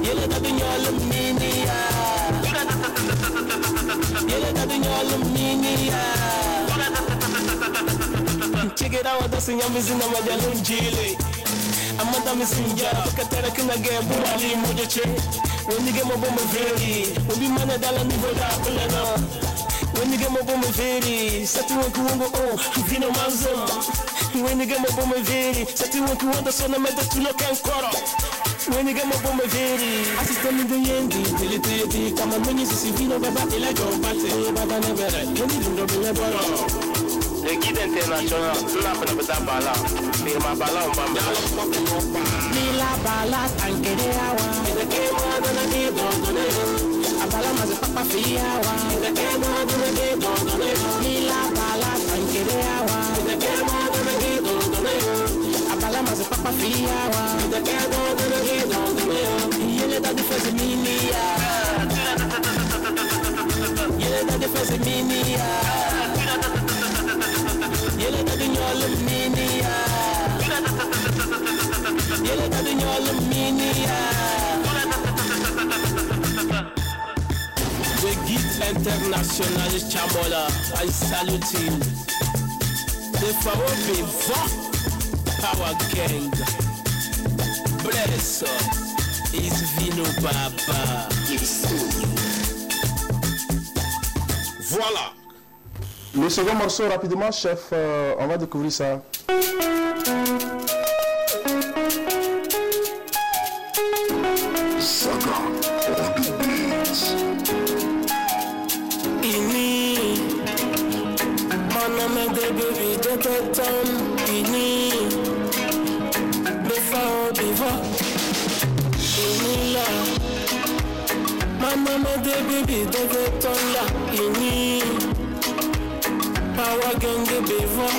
Yele da dunyalo minia Yele da dunyalo minia Chigera wada sinyamizi na majalun jile Amada misinja Kakatera kina gebu wali mojoche Wenige mabomu veri Webi mana dala nivoda kulana Wenige mabomu veri Sati wanku wangu vino manzum Wenige mabomu veri Sati wanku wanda sona meda tuloka nkoro When you get my bomb very, I just tell me the yendi, dilly, come on, when you see Vino Baba, I like your party, Baba never, you need to be a Le guide international, nous n'avons pas de bala. Mais ma bala, on va me Mila bala tankere awa. The game on the game on the Abala maze papa fi awa. The game on the game on the Mila bala tankere awa. The game on the game on the Abala maze papa fi awa. The game on the game on the Yele da defense mini ya. Yele da defense mini ya. Yele da dinyol mini ya. Yele da dinyol mini ya. The guide international Chamola, I salute him. The Faro Vivant Power Gang. Bless is Vino Baba. Voilà. Le second morceau, rapidement, chef, on va découvrir ça. Saga on the beats. Ini Mana me de baby de beton. Ini Befa o biva. Ini la Mana me de baby de beton la. Ini Power gang de biva.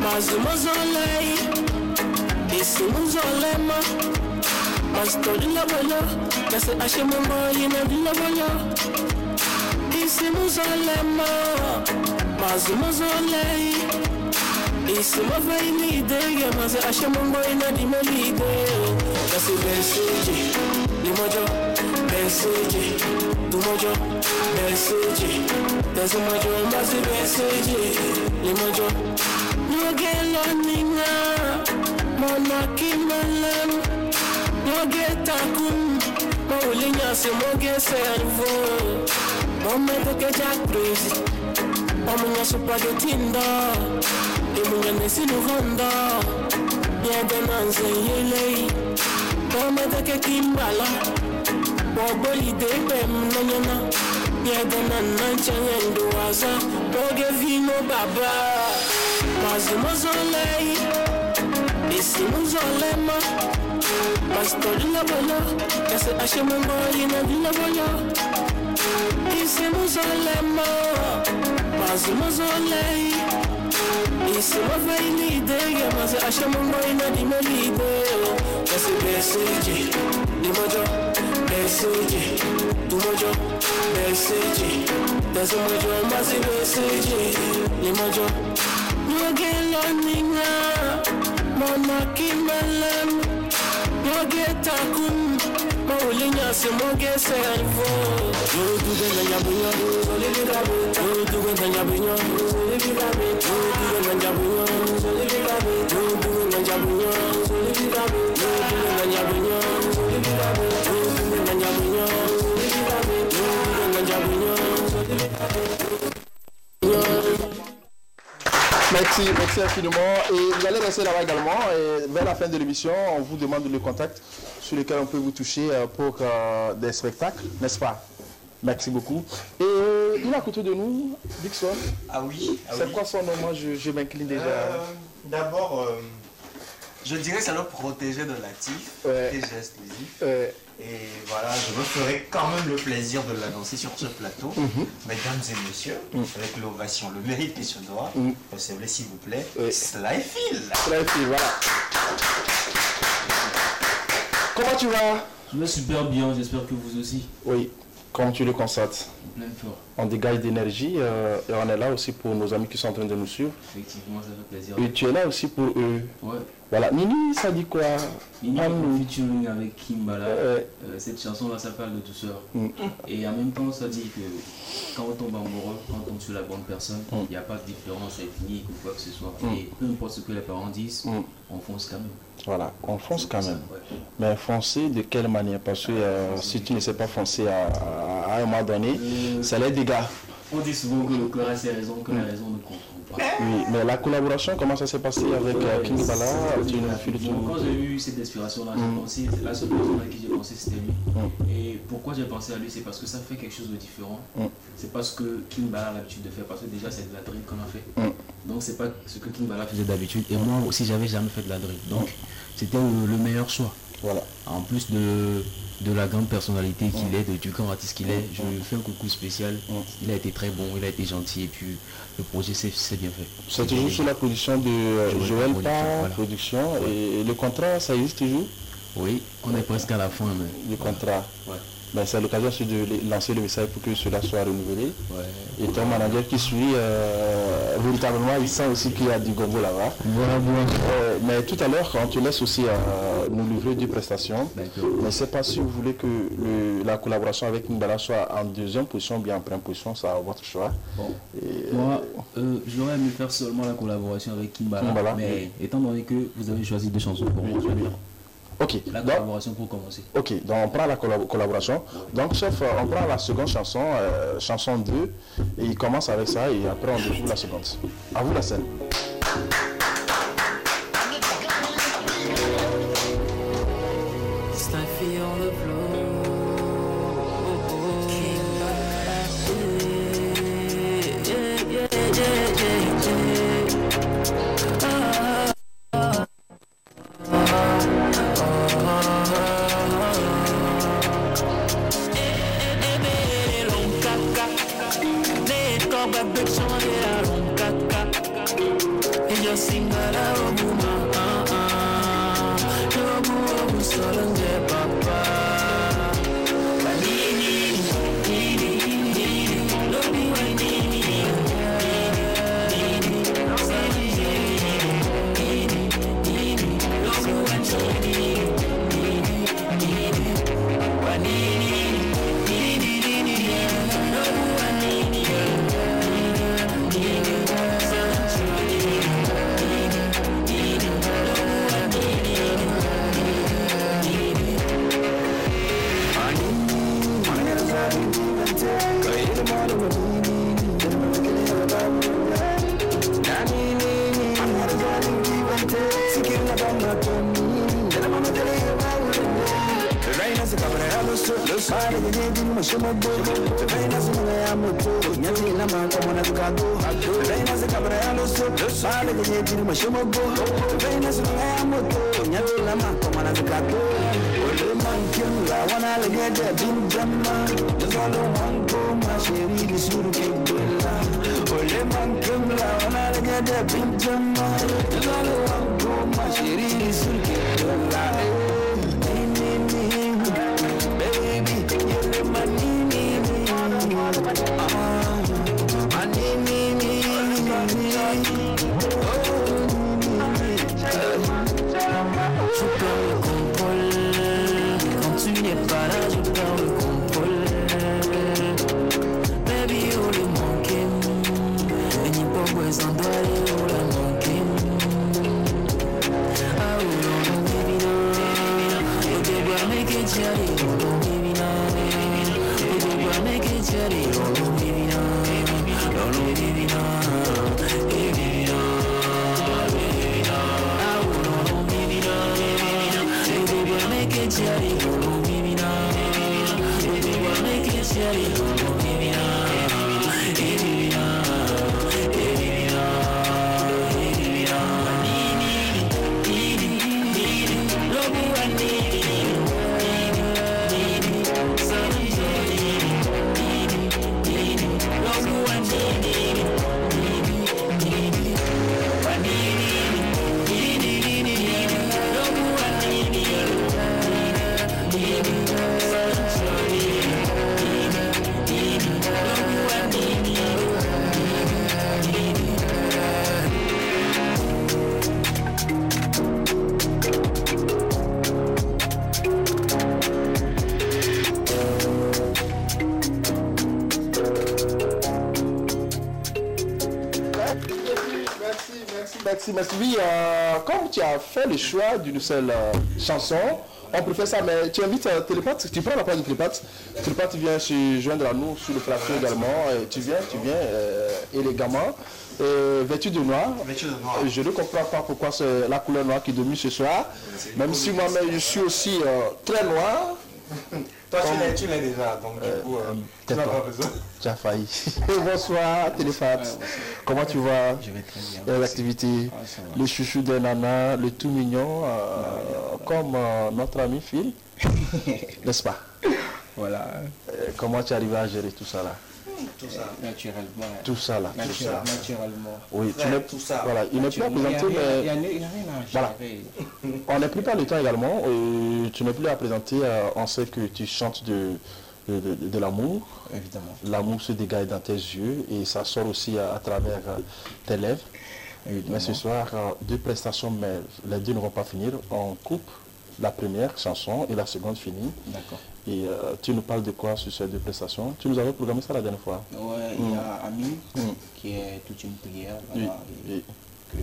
Mas mozolei Esse mozolema. Mas tô de la bola. Nesse achei mamãe e na de la bola. Esse mozolema. Mas mozolei Esse ma vai me ideia. Mas achei mamãe na de me ideia. Nesse message Limojo Message Do mojo Message Desse mojo mas message Limojo No gelo ninga Mona kimalem No get takum Maulinha se moge servo Momento que já crazy Omunha spaghetti nda Imunha nesse no Honda Yede nanze yelei Momento que kimbala Boboli de pem nanyana Yede nanancha yendo waza Moge vino baba Mazi mozolei Esse mozolema Mas tô de la bola Esse achei mamãe na de la bola Esse mozolema Mas mozolei Esse ma vai me ideia Mas achei mamãe na de me ideia Esse message Limojo Message Do mojo Message Desse mojo mas message Limojo No gelo ninga Mona kimalem No get takum Maulinha se moge servo Yo tuve na nyabunya Sole vigabe Yo tuve na nyabunya Sole vigabe Yo tuve na nyabunya Sole vigabe Yo tuve na nyabunya Sole vigabe Yo tuve na nyabunya Sole vigabe Yo tuve na nyabunya Sole vigabe Yo tuve na nyabunya Sole vigabe Merci infiniment. Et vous allez rester là-bas également. Et vers la fin de l'émission, on vous demande le contact sur lequel on peut vous toucher pour des spectacles, n'est-ce pas? Merci beaucoup. Et il est à côté de nous, Dixon. Ah oui. C'est quoi son nom? Moi, je m'incline déjà. D'abord, je dirais que c'est le protégé de Latif, protégé exclusif. Et voilà, je me ferai quand même le plaisir de l'annoncer sur ce plateau. Mesdames et messieurs, avec l'ovation, le mérite qui se doit, recevez s'il vous plaît, Slyfield. Slyfield, voilà. Comment tu vas? Je vais super bien, j'espère que vous aussi. Oui, comme tu le constates. Plein fort. On dégage d'énergie et on est là aussi pour nos amis qui sont en train de nous suivre. Effectivement, ça fait plaisir. Et tu es là aussi pour eux. Ouais. Voilà, Nini, ça dit quoi? Nini, en featuring avec Kimbala, cette chanson-là, ça parle de douceur. Et en même temps, ça dit que quand on tombe amoureux, quand on tombe sur la bonne personne, il n'y a pas de différence ethnique ou quoi que ce soit. Et peu importe ce que les parents disent, on fonce quand même. Voilà, on fonce quand même. Mais foncer de quelle manière? Parce que si tu ne sais pas foncer à un moment donné, c'est les dégâts. On dit souvent que le cœur a ses raisons, que la raison ne comprend pas. Oui, mais la collaboration, comment ça s'est passé avec King Bala? Quand j'ai eu cette inspiration-là, j'ai pensé, la seule personne à qui j'ai pensé, c'était lui. Et pourquoi j'ai pensé à lui, c'est parce que ça fait quelque chose de différent. C'est pas ce que King Bala a l'habitude de faire, parce que déjà c'est de la drill qu'on a fait. Donc c'est pas ce que King Bala faisait d'habitude. Et moi aussi, j'avais jamais fait de la drill. Donc c'était le meilleur choix. Voilà. En plus de la grande personnalité qu'il est, du grand artiste qu'il est, je lui fais un coucou spécial. Il a été très bon, il a été gentil et puis le projet s'est bien fait. C'est toujours sous la production de Joël Par Production. Et le contrat, ça existe toujours? Oui, on est presque à la fin. Mais... Le contrat. Ouais. Ben, c'est l'occasion de lancer le message pour que cela soit renouvelé. Ouais. Et ton manager qui suit, véritablement, il sent aussi qu'il y a du gombo là-bas. Voilà. Mais tout à l'heure, on te laisse aussi nous livrer des prestations. Mais je ne sais pas si vous voulez que la collaboration avec Nimbala soit en deuxième position ou bien en première position, c'est à votre choix. Bon. Moi, j'aurais aimé faire seulement la collaboration avec Kimbala, mais étant donné que vous avez choisi 2 chansons pour moi, je vais bien. Ok. La collaboration pour commencer. Ok, donc on prend la collaboration. Donc chef, on prend la seconde chanson, chanson 2, et il commence avec ça et après on découvre la seconde. À vous la scène. Merci. Oui, comme tu as fait le choix d'une seule chanson, on préfère ça, mais tu invites Télépathe, tu prends la place de Télépathe. Télépathe vient se joindre à nous sur le plateau également. Tu viens élégamment, vêtu de noir. Je ne comprends pas pourquoi c'est la couleur noire qui domine ce soir. Même si moi-même je suis aussi très noir. Toi, tu l'es déjà, donc du coup, tu n'as pas besoin. Tu as failli. Bonsoir, Télépathe. Comment tu vas? Je vais très bien. L'activité, le chouchou de Nana, le tout mignon, comme notre ami Phil, n'est-ce pas? Voilà. Comment tu arrives à gérer tout ça là? Tout ça. Naturellement. Tout ça là. Naturellement. Oui, tout ça. Voilà, il n'est plus à présenter, mais. Il n'y a rien à voilà. On n'est plus pas le temps également. Tu n'es plus à présenter. On sait que tu chantes de l'amour. Évidemment. L'amour se dégage dans tes yeux et ça sort aussi à travers tes lèvres. Évidemment. Mais ce soir, 2 prestations, mais les 2 ne vont pas finir. On coupe la première chanson et la seconde finit. D'accord. Et tu nous parles de quoi sur ces 2 prestations? Tu nous avais programmé ça la dernière fois. Ouais, il y a Ami qui est toute une prière voilà, que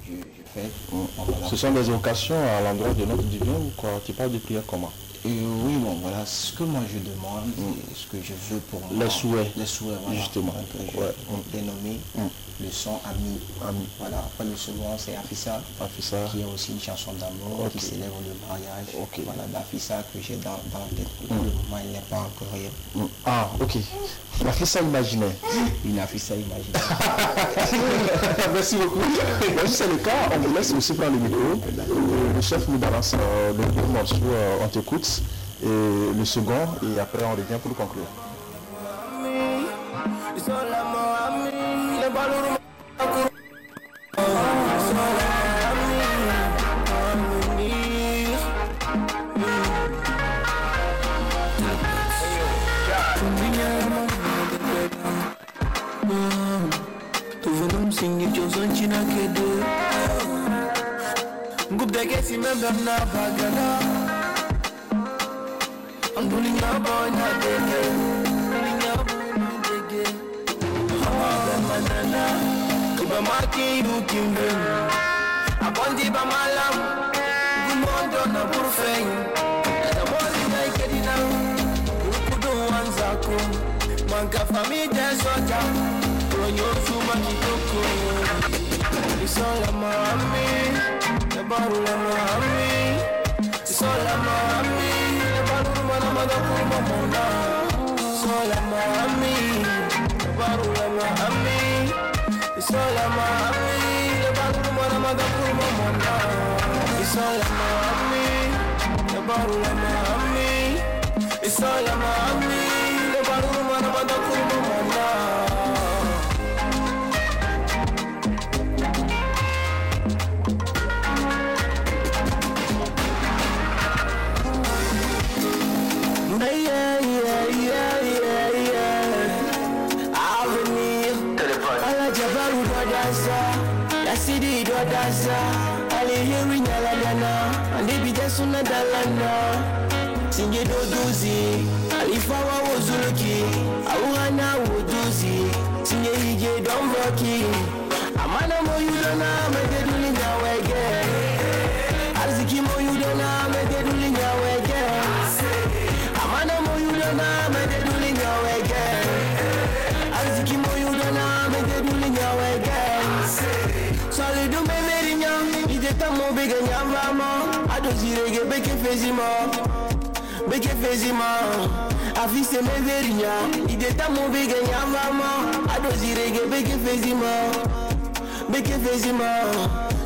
je fais. Voilà. Ce sont des occasions à l'endroit de notre divin ou quoi? Tu parles de prière comment? Oui, bon, voilà, ce que moi je demande, ce que je veux pour moi. Les souhaits. Les souhaits, voilà. Justement. Je vais dénommer le son Ami. Voilà. Après le second, c'est Afissa. Qui est aussi une chanson d'amour qui célèbre le mariage. Voilà, d'Afissa que j'ai dans la tête. Pour le moment, il n'est pas encore réel. Ah, ok. L'Afissa imaginaire. Une Afissa imaginaire. Merci beaucoup. Si c'est le cas, on vous laisse aussi prendre le micro. Le chef nous balance le premier morceau, on t'écoute. Et le second, et après on revient pour conclure.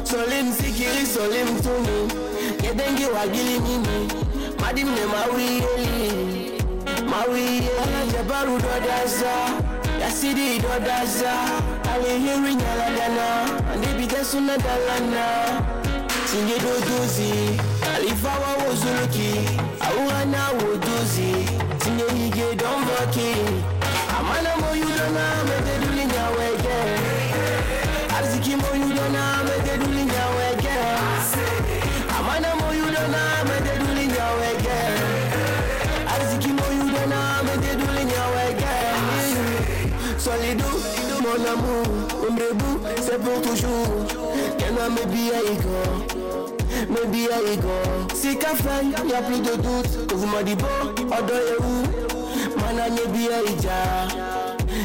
Solim sikiri solim tuni Kedengi wagili nini Madim ne mawili Jabaru dodaza Yasidi dodaza Alihiri nyaladana Andibite suna dalana Singe doduzi Alifawa wozuluki Auhana woduzi Singe hige domboki Amana moyudona Mededuli nyawege Arziki moyudona Mededuli nyawege Amana moyudona Mededuli nyawege Arziki moyudona Mededuli nyawege Solidou, mon amour, Umrebu, c'est pour toujours. Qu'un homme bien mais bien ego. Si café, y a plus de doute. Que vous m'en dites bon, odoye où? Mana nye bien ija.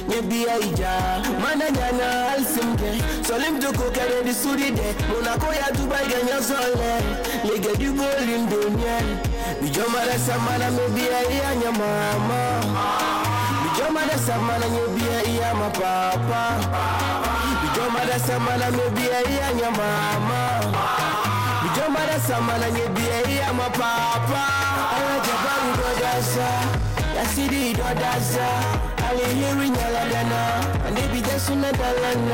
Nyebia ija, mana nyana alsimke. Solim de kokere di suride. Monaco ya Dubai ganya sole. Lege du bolim de miel. Bijoma de samana mebia iya nyamama. Bijoma de samana nyebia iya ma papa. Bijoma de samana mebia iya nyamama. Bijoma de samana nyebia iya ma papa. Ala jabaru dodaza. Yasidi dodaza. Ali hearing yaladana, and they be there sooner than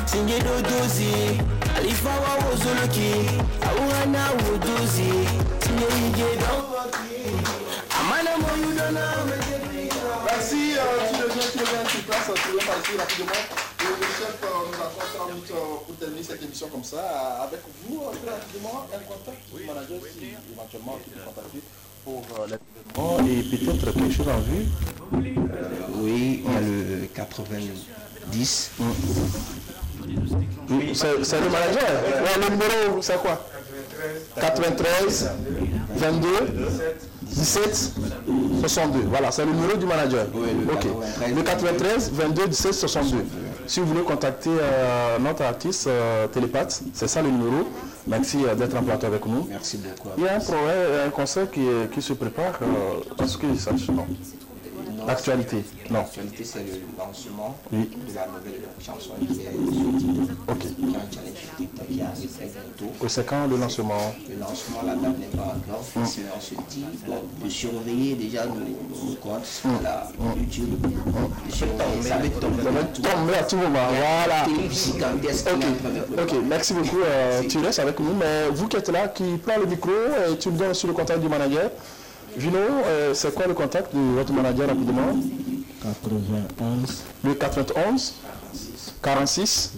sing it dozy. Ali Fawa was lucky, Awana would dozy. Sing it down. Amana mo you don't know. Merci, tous les gens qui viennent sur place, tu viens passer rapidement. Le chef nous a 3 minutes pour terminer cette émission comme ça. Avec vous, très rapidement, un contact du manager si éventuellement tu peux contacter pour l'événement et peut-être quelque chose en vue. Oui, il y a le 90. Oui, c'est le manager. Ouais, le numéro, c'est quoi? 93 22 17 62. Voilà, c'est le numéro du manager. Oui, le 93 22 17 62. Si vous voulez contacter notre artiste télépathe, c'est ça le numéro. Merci d'être en plateau avec nous. Merci beaucoup. Il y a un concert qui se prépare. Est-ce que ça se non? L'actualité? Non. L'actualité, c'est le lancement de la nouvelle chanson qui est sortie. Ok. Qui est un challenge TikTok qui arrive très bientôt. C'est quand le lancement? Le lancement, la date n'est pas encore. On se dit de surveiller déjà nos comptes, la YouTube. Ça va tomber à tout moment. Voilà. Ok, merci beaucoup. Tu restes avec nous. Mais vous qui êtes là, qui prend le micro, tu me donnes sur le contact du manager. Vino, c'est quoi le contact de votre manager rapidement? 91. Le 91 46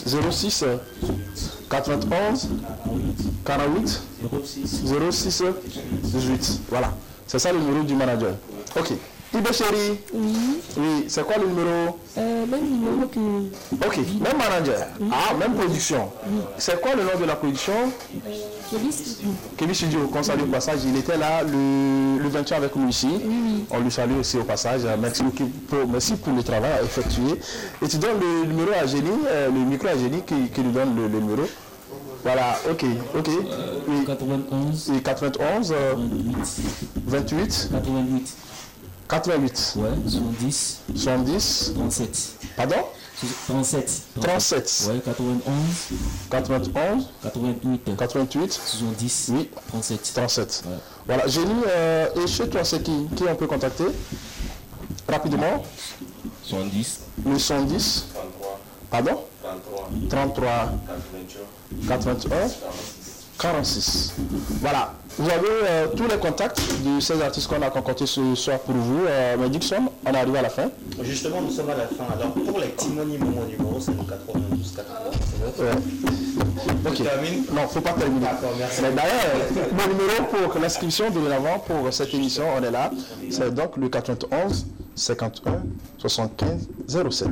06 91 48 06 18. Voilà, c'est ça le numéro du manager. Ok. Ibe chérie. Oui, c'est quoi le numéro? Même numéro que... Ok, même manager. Ah, même production. C'est quoi le nom de la production? Kevin Studio, qu'on salue au passage. Il était là le 28 avec nous ici. On lui salue aussi au passage. Merci pour le travail effectué. Et tu donnes le numéro à Génie, le micro à Génie qui nous donne le numéro. Voilà, ok. Oui. 91. Et 91. 28. 88. 88. Ouais, 70. 70. 37. Pardon? 37. 37. Ouais, 91. 91. 88. 88. 70. Oui. 37. 37. Ouais. Voilà, Génie, et chez toi, c'est qui on peut contacter? Rapidement. 70. Le 110. 33. Pardon? 33. 81. 46. Voilà. Vous avez tous les contacts de ces artistes qu'on a concoctés ce soir pour vous. Mais Dixon, on est arrivé à la fin. Justement, nous sommes à la fin. Alors, pour les Timoni, mon numéro, c'est le 92 91. Ok. Non, il ne faut pas terminer. D'accord, merci. Mais d'ailleurs, mon numéro pour l'inscription de l'avant pour cette émission, on est là. C'est donc le 91 51 75 07.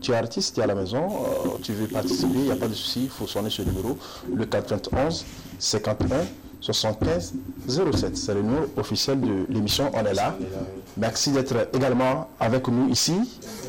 Tu es artiste, tu es à la maison, tu veux participer, il n'y a pas de souci, il faut sonner ce numéro, le 91 51 75 07. C'est le numéro officiel de l'émission, on est là. Merci d'être également avec nous ici.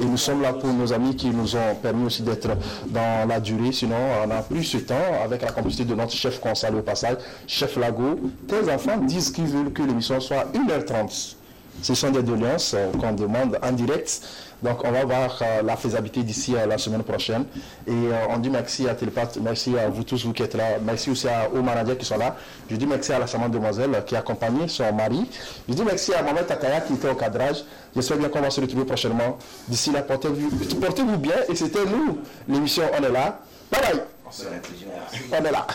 Et nous sommes là pour nos amis qui nous ont permis aussi d'être dans la durée. Sinon, on n'a plus ce temps avec la complicité de notre chef qu'on salue au passage, chef Lago. Tes enfants disent qu'ils veulent que l'émission soit 1h30. Ce sont des doléances qu'on demande en direct. Donc on va voir la faisabilité d'ici la semaine prochaine. Et on dit merci à Télépathe, merci à vous tous vous qui êtes là, merci aussi aux managers qui sont là. Je dis merci à la charmante demoiselle qui a accompagné son mari. Je dis merci à Maman Takaya qui était au cadrage. J'espère bien qu'on va se retrouver prochainement. D'ici là, portez-vous bien. Et c'était nous, l'émission On est là. Bye bye. On est là.